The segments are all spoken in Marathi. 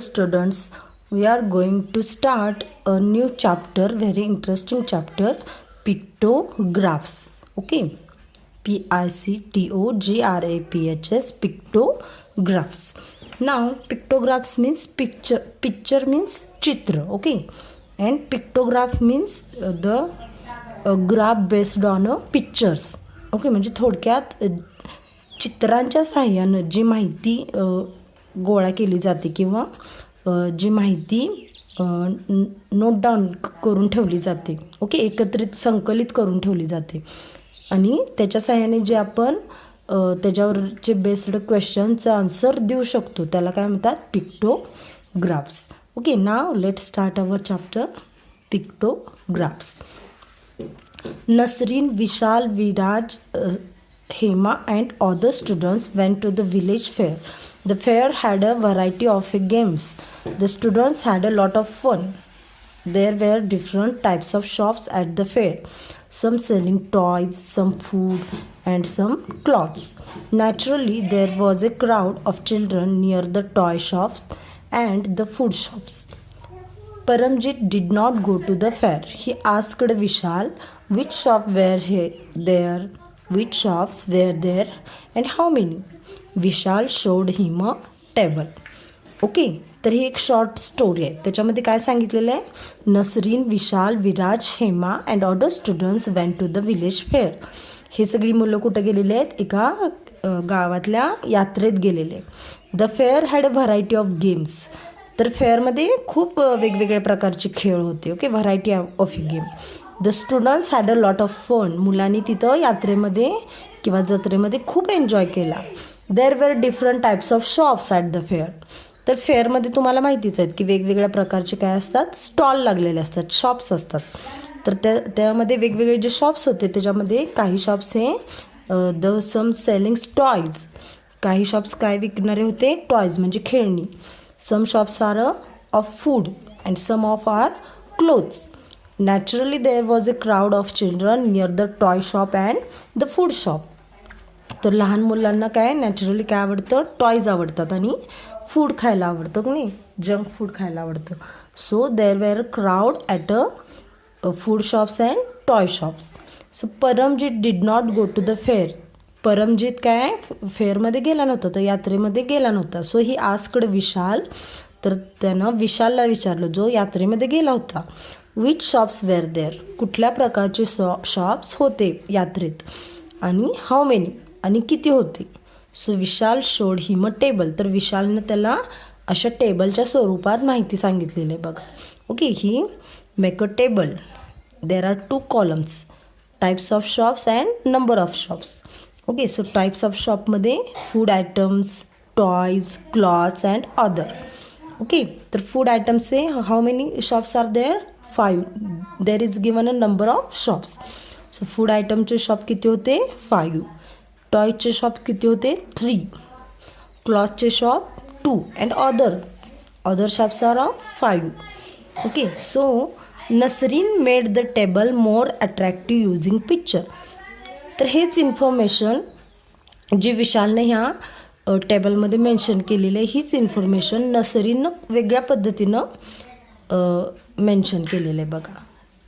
Students, we are going to start a new chapter, very interesting chapter, pictographs. Okay, Pictographs, pictographs. Now, pictographs means picture, picture means chitra. Okay, and pictograph means the graph based on pictures. Okay, म्हणजे थोडक्यात चित्रांच्या साहाय्यानं जी माहिती गोळा केली जाते किंवा जी माहिती नोट डाऊन करून ठेवली जाते. ओके, एकत्रित संकलित करून ठेवली जाते आणि त्याच्या साहाय्याने जे आपण त्याच्यावरचे बेस्ड क्वेश्चनचं आन्सर देऊ शकतो त्याला काय म्हणतात, pictographs. Okay, now let start our chapter pictographs. Nasreen, Vishal, Viraj, Hema and other students went to the village fair. The fair had a variety of games. The students had a lot of fun. There were different types of shops at the fair. Some selling toys, some food and some clothes. Naturally, there was a crowd of children near the toy shops and the food shops. Paramjit did not go to the fair. He asked Vishal which shops were there, which shops were there, and how many. Vishal showed him a table. Okay, तर ही एक शॉर्ट स्टोरी आहे. त्याच्यामध्ये काय सांगितलेलं आहे, Nasreen, Vishal, Viraj, Hema and other students went to the village fair. हे सगळी मुलं कुठं गेलेले आहेत, एका गावातल्या यात्रेत गेलेले. The fair had a variety of games. तर फेअरमध्ये खूप वेगवेगळ्या प्रकारचे खेळ होते. Okay, variety of game. The students had a lot of fun. मुलांनी तिथं यात्रेमध्ये किंवा जत्रेमध्ये खूप एन्जॉय केला. There were different types of shops at the fair. तर फेअरमध्ये तुम्हाला माहितीच आहेत की वेगवेगळ्या प्रकारचे काय असतात, स्टॉल लागलेले असतात, शॉप्स असतात. तर त्यामध्ये वेगवेगळे जे शॉप्स होते त्याच्यामध्ये काही शॉप्स हे द सम सेलिंग टॉयज. काही शॉप्स काय विकणारे होते, टॉयज म्हणजे खेळणी. Some shops are of food and some of are clothes. Naturally there was a crowd of children near the toy shop and the food shop. तर लहान मुलांना काय नॅचरली काय आवडतं, टॉयज आवडतात आणि फूड खायला आवडतं की नाही, जंक फूड खायला आवडतं. So there were crowd at a food shops and toy shops. So Paramjeet did not go to the fair. Paramjeet काय फेअरमध्ये गेला नव्हता, तर यात्रेमध्ये गेला नव्हता. So he asked Vishal. तर त्यानं विशालला विचारलं जो यात्रेमध्ये गेला होता, विच शॉप्स वेअर देअर, कुठल्या प्रकारचे शॉप्स होते यात्रेत, आणि हाऊ मेनी, आणि किती होते. So Vishal showed him a table. तर विशालनं त्याला अशा टेबलच्या स्वरूपात माहिती सांगितलेली आहे बघा. Okay, he make a table. There are 2 columns, types of shops and number of shops. Okay, so types of शॉपमध्ये food items, toys, clothes and other. Okay, तर फूड आयटम्सचे how many shops are there, 5. There is given a number of shops. So food आयटमचे शॉप किती होते, 5. टॉयचे शॉप किती होते, 3. क्लॉथचे shop 2 and other shops are of 5. Okay, so Nasreen made the table more attractive using picture. तर हेच इन्फॉर्मेशन जी विशालने ह्या टेबलमध्ये मेन्शन केलेली आहे, हीच इन्फॉर्मेशन नसरीनं वेगळ्या पद्धतीनं मेन्शन केलेलं आहे बघा.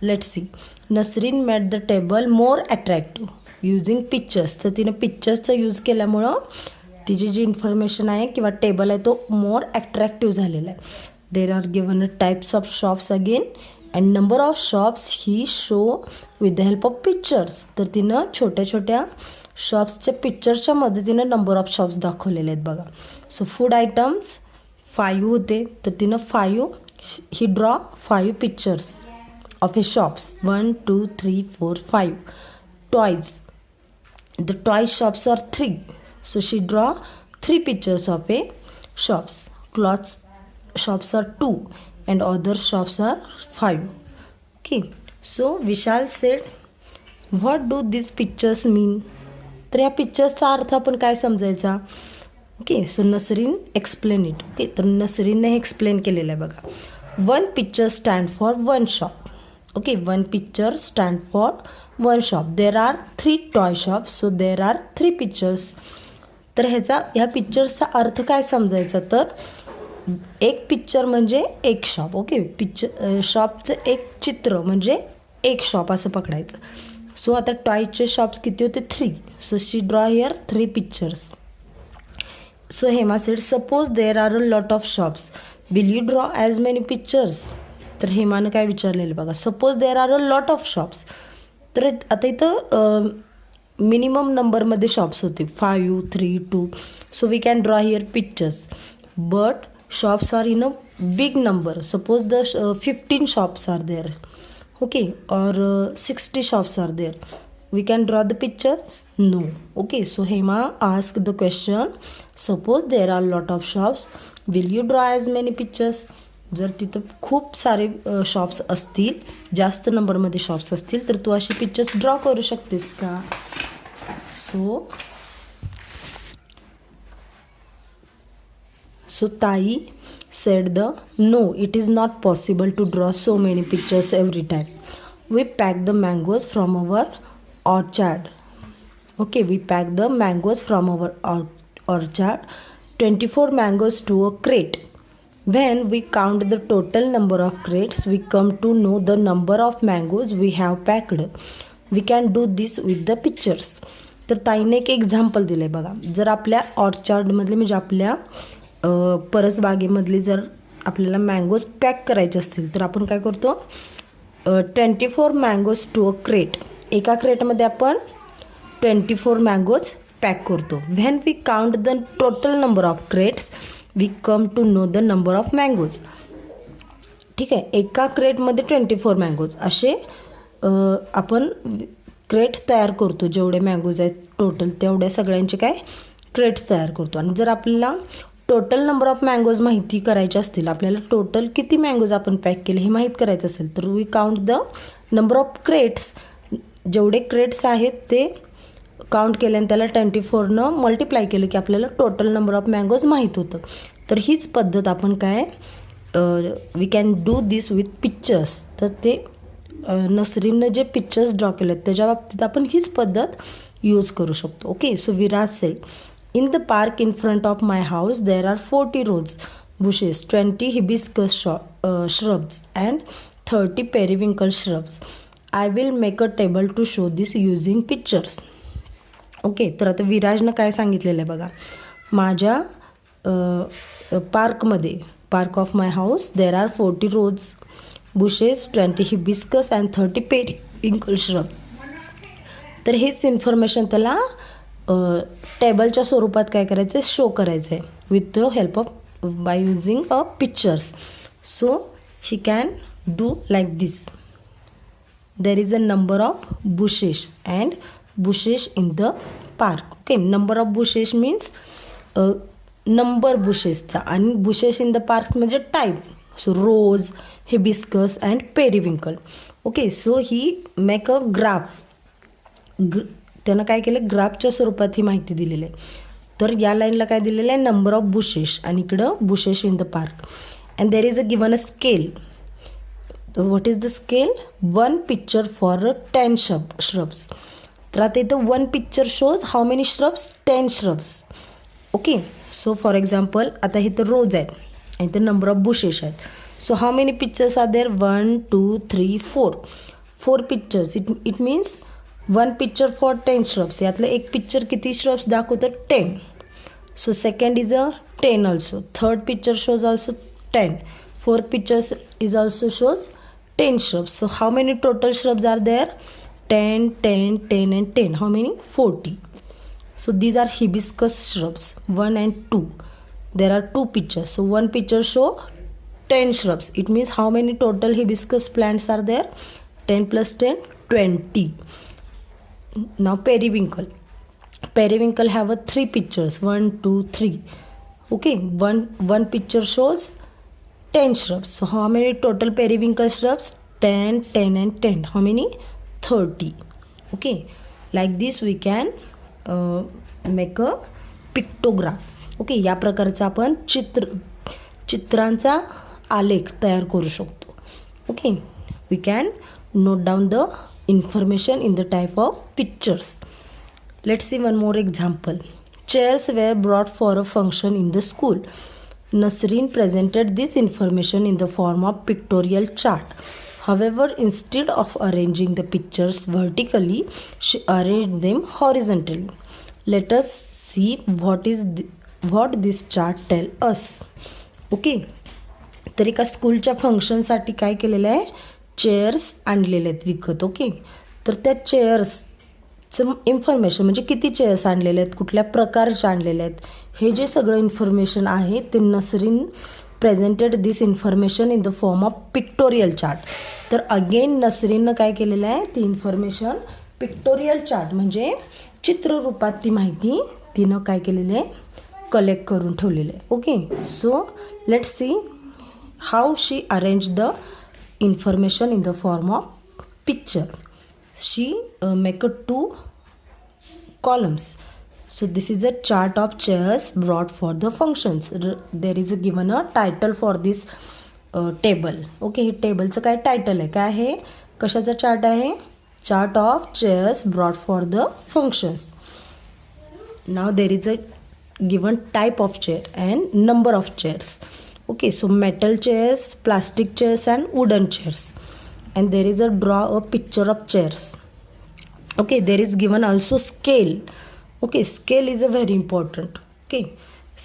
Let's see. Nasreen made the table more attractive using pictures. तर तिनं पिक्चर्सचा यूज केल्यामुळं तिची जी इन्फॉर्मेशन आहे किंवा टेबल आहे तो मोर अट्रॅक्टिव्ह झालेला आहे. There are given a types of shops again and number of shops he show with the help of pictures. तर तिनं छोट्या छोट्या शॉप्सच्या पिक्चरच्या मदतीनं नंबर ऑफ शॉप्स दाखवलेले आहेत बघा. सो फूड आयटम्स 5 होते, तर तिनं 5 he draw 5 pictures of a shops, 1 2 3 4 5. Toys, the toy shops are 3, so she draw 3 pictures of a shops. Clothes shops are 2 and other shops are 5. Okay, so Vishal said, what do these pictures mean? तर या पिक्चर्सचा अर्थ आपण काय समजायचा. Okay, so Nasreen explain it. Okay, तर नसरीनने हे एक्सप्लेन केलेलं आहे बघा. 1 picture stand for 1 shop. Okay, 1 picture stand for 1 shop. There are 3 toy shop, so there are 3 pictures. तर ह्या पिक्चर्सचा अर्थ काय समजायचा, तर एक पिक्चर म्हणजे एक शॉप. ओके, पिक्चर शॉपचं एक चित्र म्हणजे एक शॉप असं पकडायचं. सो आता टॉयचे शॉप्स किती होते? 3. So she draw here 3 pictures. So Hema sed suppose there are a lot of shops, will you draw as many pictures. तर हेमानं काय विचारलेलं बघा, suppose there are a lot of shops. तर आता इथं मिनिमम नंबरमध्ये शॉप्स होते 5, 3, 2. So we can draw here pictures. But shops are in a big number. Suppose the 15 shops are there, okay, or 60 shops are there. We can draw the pictures? No. Okay, so Hema asked the question, suppose there are lot of shops, will you draw as many pictures? जर तिथं खूप सारे शॉप्स असतील, जास्त नंबरमध्ये शॉप्स असतील, तर तू असे पिक्चर्स ड्रॉ करू शकतेस का? So Tai said no, it is not possible to draw so many pictures every time. We pack the mangoes from our orchard. Okay, we pack the mangoes from our orchard, 24 mangoes to a crate. When we count the total number of crates, we come to know the number of mangoes we have packed. We can do this with the pictures. तर ताईने एक एक्झाम्पल दिलं आहे बघा. जर आपल्या ऑर्चार्डमधले म्हणजे आपल्या परसबागेमधले जर आपल्याला मँगोज पॅक करायचे असतील तर आपण काय करतो, 24 मँगोज टू अ क्रेट. एका क्रेटमध्ये आपण 24 मँगोज पॅक करतो. When we count the total number of crates, we come to know the number of mangoes. ठीक आहे, एका क्रेटमध्ये 24 मँगोज असे आपण क्रेट तयार करतो. जेवढे मँगोज आहेत टोटल तेवढ्या सगळ्यांचे काय क्रेट्स तयार करतो. आणि जर आपल्याला टोटल नंबर ऑफ मँगोज माहिती करायचे असतील, आपल्याला टोटल किती मँगोज आपण पॅक केले हे माहीत करायचं असेल, तर we count the number of crates. जेवढे क्रेट्स आहेत ते काउंट केले आणि त्याला 24नं मल्टिप्लाय केलं की आपल्याला टोटल नंबर ऑफ मँगोज माहीत होतं. तर हीच पद्धत आपण काय we can do this with pictures. तर ते नसरीननं जे पिक्चर्स ड्रॉ केलेत त्याच्या बाबतीत आपण हीच पद्धत यूज करू शकतो. Okay, so Viraj sed, in the park in front of my house there are 40 rose bushes, 20 hibiscus shrubs and 30 periwinkle shrubs. I will make a table to show this using pictures. Okay, तर आता विराजनं काय सांगितलेलं आहे बघा, माझ्या पार्कमध्ये, park of my house there are 40 rose bushes, 20 hibiscus and 30 periwinkle shrub. तर हेच इन्फॉर्मेशन त्याला टेबलच्या स्वरूपात काय करायचं आहे, शो करायचं आहे with the help of by using a pictures. So he can do like this. There is a number of bushes and bushes in the park. Okay, number of bushes means number बुशेसचा, आणि बुशेस इन द पार्क म्हणजे टाईप. So rose, hibiscus and periwinkle. Okay, so he make a graph. त्यानं काय केलं, ग्राफच्या स्वरूपात ही माहिती दिलेली आहे. तर या लाईनला काय दिलेलं आहे, नंबर ऑफ बुशेस, आणि इकडं bushes in the park. And there is a given a scale. What is the scale? 1 picture for 10 shrubs. तर आता इथं 1 picture shows how many shrubs? 10 shrubs. Okay, so for example आता इथं रोज आहेत आणि इथं नंबर ऑफ बुशेस आहेत. So how many pictures are there? 1, 2, 3, 4 pictures. It means 1 picture for 10 shrubs. यातलं एक पिक्चर किती श्रब्स दाखवतं? 10. So second is a 10 also. Third picture shows also 10. Fourth picture is also shows 10 shrubs. So how many total shrubs are there? 10, 10, 10 and 10. How many? 40. So these are hibiscus shrubs 1 and 2. There are 2 pictures. So one picture show 10 shrubs. It means how many total hibiscus plants are there? 10 plus 10, 20. Now periwinkle. Periwinkle have a 3 pictures. 1, 2, 3. Okay. One picture shows 10 shrubs. So how many total periwinkle shrubs? 10, 10 and 10. How many? 30. Okay. Like this we can make a pictograph. Okay, या प्रकारचा आपण चित्रांचा आलेख तयार करू शकतो. Okay, we can note down the information in the type of pictures. Let's see one more example. Chairs were brought for a function in the school. Nasreen presented this information in the form of pictorial chart. However, instead of arranging the pictures vertically, she arranged them horizontally. Let us see what this chart tell us. Okay, तर एका स्कूलच्या फंक्शनसाठी काय केलेलं आहे, चेअर्स आणलेले आहेत विकत. ओके, तर त्या चेअर्सचं इन्फॉर्मेशन म्हणजे किती चेअर्स आणलेले आहेत, कुठल्या प्रकारचे आणलेले आहेत, हे जे सगळं इन्फॉर्मेशन आहे ते Nasreen presented this information in the form of pictorial chart. तर अगेन नसरीननं काय केलेलं आहे, ती इन्फॉर्मेशन पिक्टोरियल चार्ट म्हणजे चित्ररूपात ती माहिती तिनं काय केलेलं आहे, कलेक्ट करून ठेवलेलं आहे. Okay, so let's see how she arrange the information in the form of picture. She make a 2 columns. So this is a chart of chairs brought for the functions. There is a given a title for this table. Okay, हे टेबलचं काय टायटल आहे, काय आहे, कशाचा चार्ट आहे, chart of chairs brought for the functions. नाव there is a given type of chair and number of chairs. Okay, so metal chairs, plastic chairs and wooden chairs, and there is a draw a picture of chairs. Okay, there is given also scale. Okay, scale is a very important. Okay,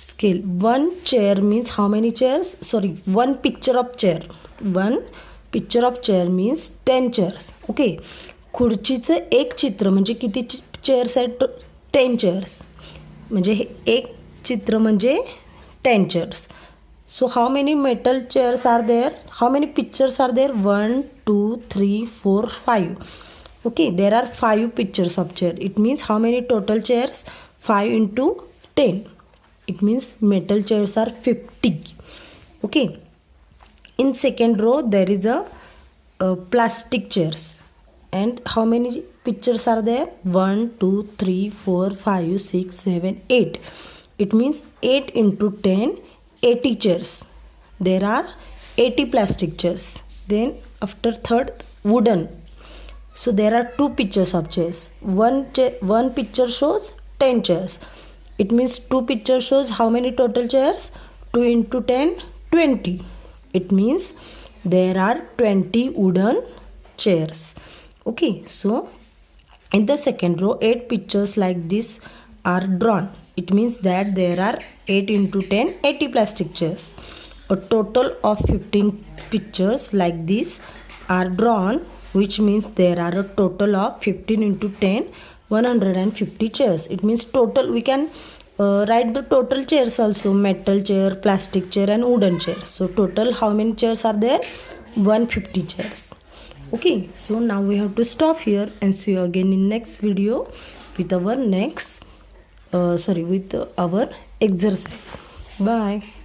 scale, one chair means how many chairs, sorry, one picture of chair, one picture of chair means 10 chairs. Okay, खुर्चीचं एक चित्र म्हणजे किती चेअर्स आहेत, 10 चेअर्स म्हणजे हे एक चित्र म्हणजे 10 chairs. So how many metal chairs are there? How many pictures are there? 1, 2, 3, 4, 5. Okay, there are 5 pictures of chair. It means how many total chairs? 5 into 10. It means metal chairs are 50. Okay. In second row there is a plastic chairs. And how many pictures are there? 1, 2, 3, 4, 5, 6, 7, 8. It means 8 into 10. 80 chairs. There are 80 plastic chairs. Then after third, wooden. So there are 2 pictures of chairs. One picture shows 10 chairs. It means 2 pictures shows how many total chairs? 2 into 10, 20. It means there are 20 wooden chairs. Okay, so in the second row 8 pictures like this are drawn. It means that there are 8 into 10, 80 plastic chairs. A total of 15 pictures like this are drawn, which means there are a total of 15 into 10, 150 chairs. It means total, we can write the total chairs also, metal chair, plastic chair and wooden chair. So total how many chairs are there? 150 chairs. Okay, so now we have to stop here and see you again in next video with our next with our exercise. Bye.